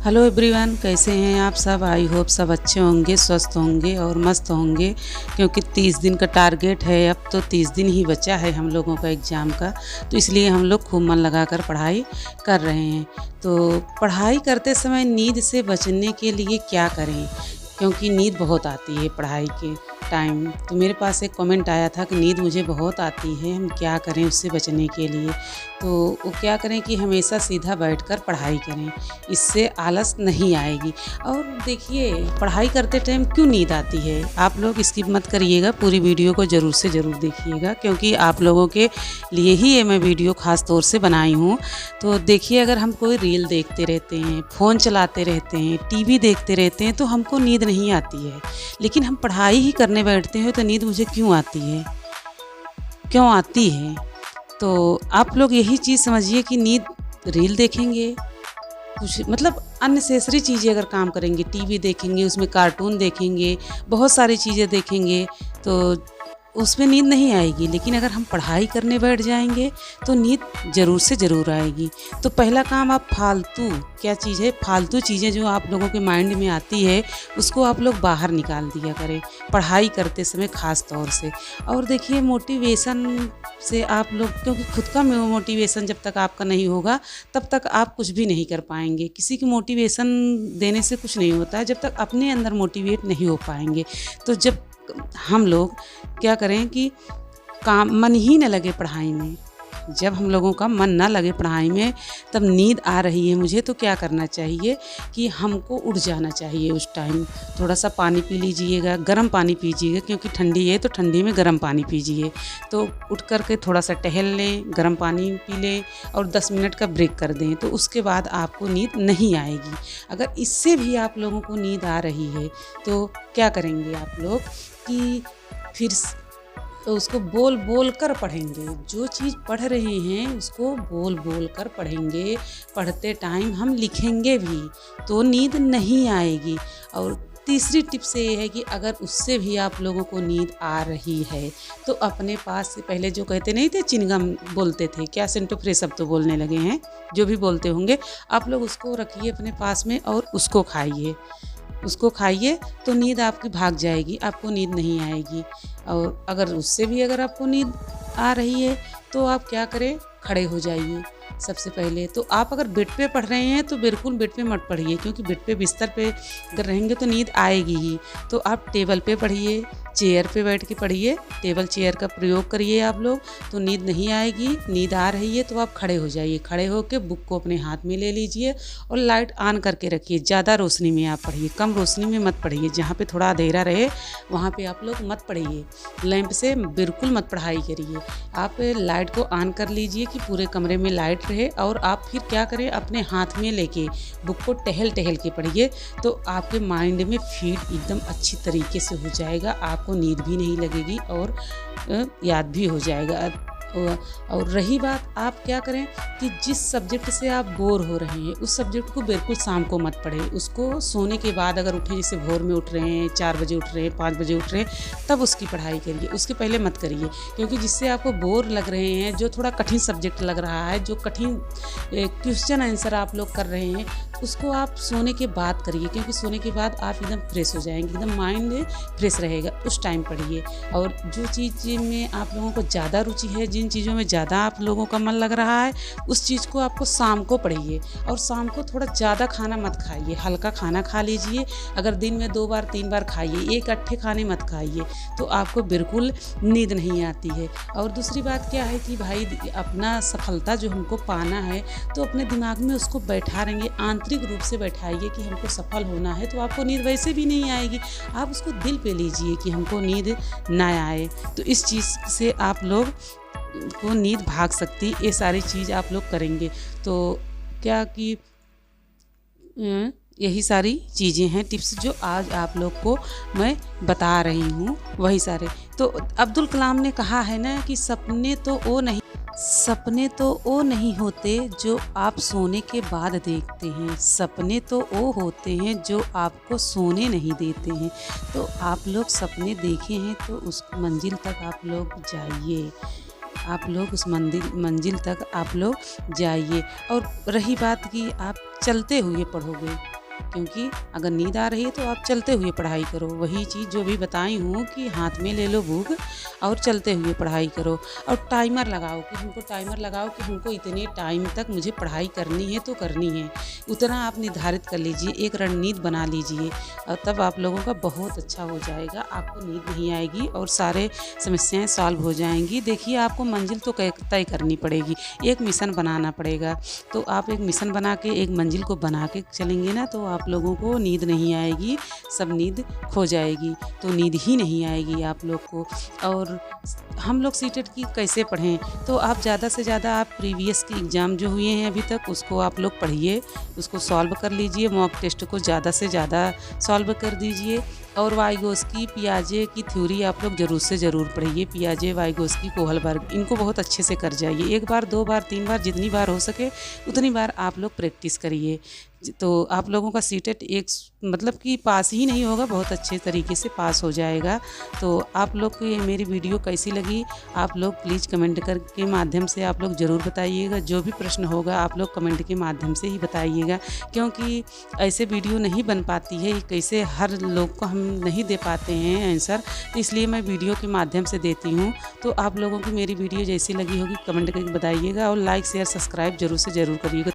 Hello everyone, कैसे हैं आप सब। आई होप सब अच्छे होंगे, स्वस्थ होंगे और मस्त होंगे, क्योंकि 30 दिन का टारगेट है। अब तो 30 दिन ही बचा है हम लोगों का एग्ज़ाम का, तो इसलिए हम लोग खूब मन लगाकर पढ़ाई कर रहे हैं। तो पढ़ाई करते समय नींद से बचने के लिए क्या करें, क्योंकि नींद बहुत आती है पढ़ाई के टाइम। तो मेरे पास एक कमेंट आया था कि नींद मुझे बहुत आती है, हम क्या करें उससे बचने के लिए। तो वो क्या करें कि हमेशा सीधा बैठकर पढ़ाई करें, इससे आलस नहीं आएगी। और देखिए, पढ़ाई करते टाइम क्यों नींद आती है, आप लोग स्किप मत करिएगा, पूरी वीडियो को ज़रूर से ज़रूर देखिएगा, क्योंकि आप लोगों के लिए ही ये मैं वीडियो ख़ास तौर से बनाई हूँ। तो देखिए, अगर हम कोई रील देखते रहते हैं, फ़ोन चलाते रहते हैं, टीवी देखते रहते हैं, तो हमको नींद नहीं आती है। लेकिन हम पढ़ाई ही करने बैठते हैं तो नींद मुझे क्यों आती है, क्यों आती है। तो आप लोग यही चीज़ समझिए कि नींद, रील देखेंगे, कुछ मतलब अननेसेसरी चीज़ें अगर काम करेंगे, टीवी देखेंगे, उसमें कार्टून देखेंगे, बहुत सारी चीज़ें देखेंगे, तो उसमें नींद नहीं आएगी। लेकिन अगर हम पढ़ाई करने बैठ जाएंगे तो नींद ज़रूर से ज़रूर आएगी। तो पहला काम, आप फालतू, क्या चीज़ है, फालतू चीज़ें जो आप लोगों के माइंड में आती है उसको आप लोग बाहर निकाल दिया करें पढ़ाई करते समय ख़ास तौर से। और देखिए, मोटिवेशन से आप लोग, क्योंकि खुद का मोटिवेशन जब तक आपका नहीं होगा तब तक आप कुछ भी नहीं कर पाएंगे। किसी की मोटिवेशन देने से कुछ नहीं होता है जब तक अपने अंदर मोटिवेट नहीं हो पाएंगे। तो जब हम लोग क्या करें कि काम, मन ही न लगे पढ़ाई में, जब हम लोगों का मन ना लगे पढ़ाई में, तब नींद आ रही है मुझे, तो क्या करना चाहिए कि हमको उठ जाना चाहिए उस टाइम। थोड़ा सा पानी पी लीजिएगा, गर्म पानी पीजिएगा, क्योंकि ठंडी है तो ठंडी में गर्म पानी पीजिए। तो उठ कर के थोड़ा सा टहल लें, गर्म पानी पी लें और 10 मिनट का ब्रेक कर दें, तो उसके बाद आपको नींद नहीं आएगी। अगर इससे भी आप लोगों को नींद आ रही है तो क्या करेंगे आप लोग कि फिर तो उसको बोल बोल कर पढ़ेंगे। जो चीज़ पढ़ रहे हैं उसको बोल बोल कर पढ़ेंगे। पढ़ते टाइम हम लिखेंगे भी तो नींद नहीं आएगी। और तीसरी टिप्स ये है कि अगर उससे भी आप लोगों को नींद आ रही है तो अपने पास से, पहले जो कहते नहीं थे, चिनगम बोलते थे, क्या सेंटो फ्रेश अब तो बोलने लगे हैं, जो भी बोलते होंगे, आप लोग उसको रखिए अपने पास में और उसको खाइए। उसको खाइए तो नींद आपकी भाग जाएगी, आपको नींद नहीं आएगी। और अगर उससे भी अगर आपको नींद आ रही है तो आप क्या करें, खड़े हो जाइए सबसे पहले। तो आप अगर बेड पे पढ़ रहे हैं तो बिल्कुल बेड पे मत पढ़िए, क्योंकि बेड पे, बिस्तर पे अगर रहेंगे तो नींद आएगी ही। तो आप टेबल पे पढ़िए, चेयर पे बैठ के पढ़िए, टेबल चेयर का प्रयोग करिए आप लोग, तो नींद नहीं आएगी। नींद आ रही है तो आप खड़े हो जाइए, खड़े होकर बुक को अपने हाथ में ले लीजिए और लाइट ऑन करके रखिए। ज़्यादा रोशनी में आप पढ़िए, कम रोशनी में मत पढ़िए। जहाँ पे थोड़ा अंधेरा रहे वहाँ पे आप लोग मत पढ़िए, लैंप से बिल्कुल मत पढ़ाई करिए। आप लाइट को ऑन कर लीजिए कि पूरे कमरे में लाइट रहे, और आप फिर क्या करें, अपने हाथ में लेके बुक को टहल टहल के पढ़िए। तो आपके माइंड में फीड एकदम अच्छी तरीके से हो जाएगा, आपको नींद भी नहीं लगेगी और याद भी हो जाएगा। और रही बात, आप क्या करें कि जिस सब्जेक्ट से आप बोर हो रहे हैं उस सब्जेक्ट को बिल्कुल शाम को मत पढ़ें। उसको सोने के बाद अगर उठें, जैसे भोर में उठ रहे हैं, 4 बजे उठ रहे हैं, 5 बजे उठ रहे हैं, तब उसकी पढ़ाई करिए, उसके पहले मत करिए। क्योंकि जिससे आपको बोर लग रहे हैं, जो थोड़ा कठिन सब्जेक्ट लग रहा है, जो कठिन क्वेश्चन आंसर आप लोग कर रहे हैं, उसको आप सोने के बाद करिए, क्योंकि सोने के बाद आप एकदम फ्रेश हो जाएंगे, एकदम माइंड फ्रेश रहेगा, उस टाइम पढ़िए। और जो चीज़ में आप लोगों को ज़्यादा रुचि है, जिन चीज़ों में ज़्यादा आप लोगों का मन लग रहा है, उस चीज़ को आपको शाम को पढ़िए। और शाम को थोड़ा ज़्यादा खाना मत खाइए, हल्का खाना खा लीजिए। अगर दिन में 2 बार 3 बार खाइए, एक अट्ठे खाने मत खाइए, तो आपको बिल्कुल नींद नहीं आती है। और दूसरी बात क्या है कि भाई, अपना सफलता जो हमको पाना है तो अपने दिमाग में उसको बैठा रहेंगे, आंतरिक रूप से बैठाइए कि हमको सफल होना है, तो आपको नींद वैसे भी नहीं आएगी। आप उसको दिल पे लीजिए कि हमको नींद ना आए, तो इस चीज़ से आप लोग को नींद भाग सकती। ये सारी चीज़ आप लोग करेंगे तो क्या कि यही सारी चीज़ें हैं, टिप्स जो आज आप लोग को मैं बता रही हूँ, वही सारे। तो अब्दुल कलाम ने कहा है ना कि सपने तो वो नहीं होते जो आप सोने के बाद देखते हैं, सपने तो वो होते हैं जो आपको सोने नहीं देते हैं। तो आप लोग सपने देखे हैं तो उस मंजिल तक आप लोग जाइए। आप लोग उस मंजिल तक आप लोग जाइए। और रही बात कि आप चलते हुए पढ़ोगे क्योंकि अगर नींद आ रही है तो आप चलते हुए पढ़ाई करो। वही चीज़ जो भी बताई हूँ कि हाथ में ले लो बुक और चलते हुए पढ़ाई करो। और टाइमर लगाओ कि हमको इतने टाइम तक मुझे पढ़ाई करनी है तो करनी है, उतना आप निर्धारित कर लीजिए, एक रणनीति बना लीजिए और तब आप लोगों का बहुत अच्छा हो जाएगा। आपको नींद नहीं आएगी और सारे समस्याएं सॉल्व हो जाएंगी। देखिए, आपको मंजिल तो तय करनी पड़ेगी, एक मिशन बनाना पड़ेगा। तो आप एक मिशन बना के एक मंजिल को बना के चलेंगे ना, तो आप लोगों को नींद नहीं आएगी, सब नींद खो जाएगी, तो नींद ही नहीं आएगी आप लोग को। और हम लोग सीटेट की कैसे पढ़ें, तो आप ज़्यादा से ज़्यादा आप प्रीवियस के एग्ज़ाम जो हुए हैं अभी तक उसको आप लोग पढ़िए, उसको सॉल्व कर लीजिए, मॉक टेस्ट को ज़्यादा से ज़्यादा सॉल्व कर दीजिए। और वाइगोस्की, पियाजे की थ्योरी आप लोग ज़रूर से ज़रूर पढ़िए। पियाजे, वाइगोस्की, कोहलबर्ग, इनको बहुत अच्छे से कर जाइए। एक बार, 2 बार, 3 बार, जितनी बार हो सके उतनी बार आप लोग प्रैक्टिस करिए। तो आप लोगों का सीटेट एक मतलब कि पास ही नहीं होगा, बहुत अच्छे तरीके से पास हो जाएगा। तो आप लोग को ये मेरी वीडियो कैसी लगी, आप लोग प्लीज़ कमेंट के माध्यम से आप लोग ज़रूर बताइएगा। जो भी प्रश्न होगा आप लोग कमेंट के माध्यम से ही बताइएगा, क्योंकि ऐसे वीडियो नहीं बन पाती है, कैसे हर लोग को हम नहीं दे पाते हैं आंसर, तो इसलिए मैं वीडियो के माध्यम से देती हूँ। तो आप लोगों की मेरी वीडियो जैसी लगी होगी कमेंट करके बताइएगा और लाइक शेयर सब्सक्राइब ज़रूर से ज़रूर करिएगा।